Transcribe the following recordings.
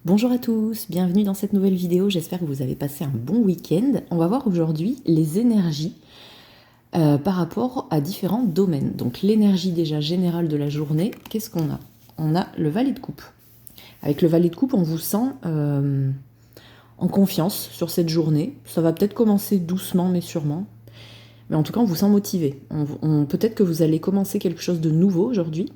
Bonjour à tous, bienvenue dans cette nouvelle vidéo, j'espère que vous avez passé un bon week-end. On va voir aujourd'hui les énergies par rapport à différents domaines. Donc l'énergie déjà générale de la journée, qu'est-ce qu'on a? On a le valet de coupe. Avec le valet de coupe, on vous sent en confiance sur cette journée. Ça va peut-être commencer doucement mais sûrement. Mais en tout cas, on vous sent motivé. Peut-être que vous allez commencer quelque chose de nouveau aujourd'hui.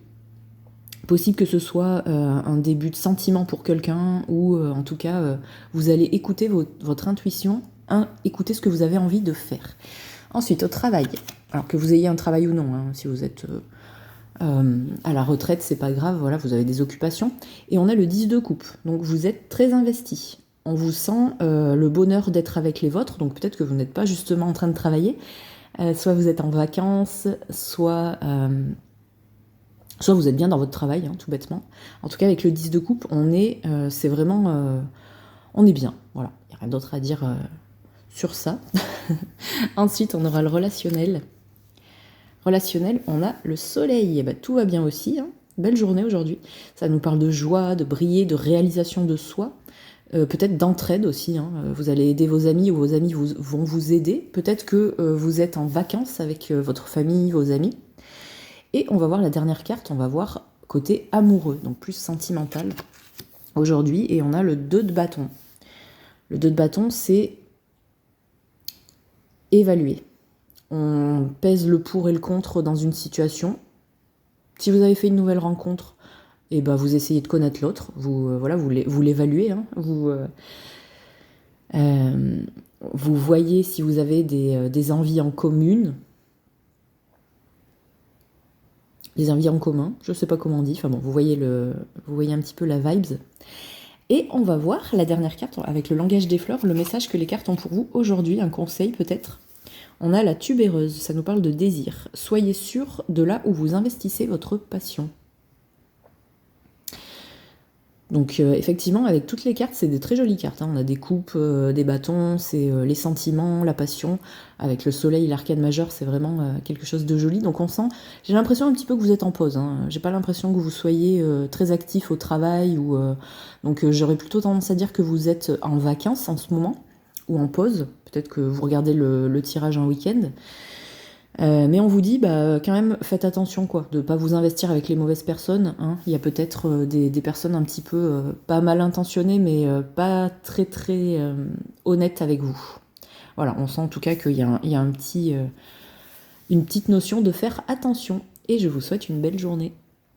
Possible que ce soit un début de sentiment pour quelqu'un ou en tout cas vous allez écouter votre intuition, écouter ce que vous avez envie de faire. Ensuite au travail, alors que vous ayez un travail ou non, si vous êtes à la retraite c'est pas grave, voilà, vous avez des occupations. Et on a le 10 de coupe, donc vous êtes très investi. On vous sent le bonheur d'être avec les vôtres, donc peut-être que vous n'êtes pas justement en train de travailler, soit vous êtes en vacances, soit vous êtes bien dans votre travail, tout bêtement. En tout cas, avec le 10 de coupe, c'est vraiment, on est bien. Voilà, il n'y a rien d'autre à dire sur ça. Ensuite, on aura le relationnel. Relationnel, on a le soleil. Et ben, tout va bien aussi. Belle journée aujourd'hui. Ça nous parle de joie, de briller, de réalisation de soi. Peut-être d'entraide aussi. Vous allez aider vos amis ou vos amis vont vous aider. Peut-être que vous êtes en vacances avec votre famille, vos amis. Et on va voir la dernière carte, on va voir côté amoureux, donc plus sentimental aujourd'hui. Et on a le 2 de bâton. Le 2 de bâton, c'est évaluer. On pèse le pour et le contre dans une situation. Si vous avez fait une nouvelle rencontre, et ben vous essayez de connaître l'autre. Vous l'évaluez. Vous voyez si vous avez des envies en commune. Des envies en commun, je sais pas comment on dit, enfin bon, vous voyez un petit peu la vibes. Et on va voir la dernière carte, avec le langage des fleurs, le message que les cartes ont pour vous aujourd'hui, un conseil peut-être. On a la tubéreuse, ça nous parle de désir. Soyez sûr de là où vous investissez votre passion. Donc effectivement, avec toutes les cartes, c'est des très jolies cartes. On a des coupes, des bâtons, c'est les sentiments, la passion. Avec le soleil, l'arcane majeur, c'est vraiment quelque chose de joli. Donc on sent, j'ai l'impression un petit peu que vous êtes en pause. J'ai pas l'impression que vous soyez très actif au travail. Donc j'aurais plutôt tendance à dire que vous êtes en vacances en ce moment, ou en pause. Peut-être que vous regardez le tirage en week-end. Mais on vous dit, quand même, faites attention, de ne pas vous investir avec les mauvaises personnes. Il y a peut-être des personnes un petit peu pas mal intentionnées, mais pas très très honnêtes avec vous. Voilà, on sent en tout cas qu'il y a une petite notion de faire attention. Et je vous souhaite une belle journée.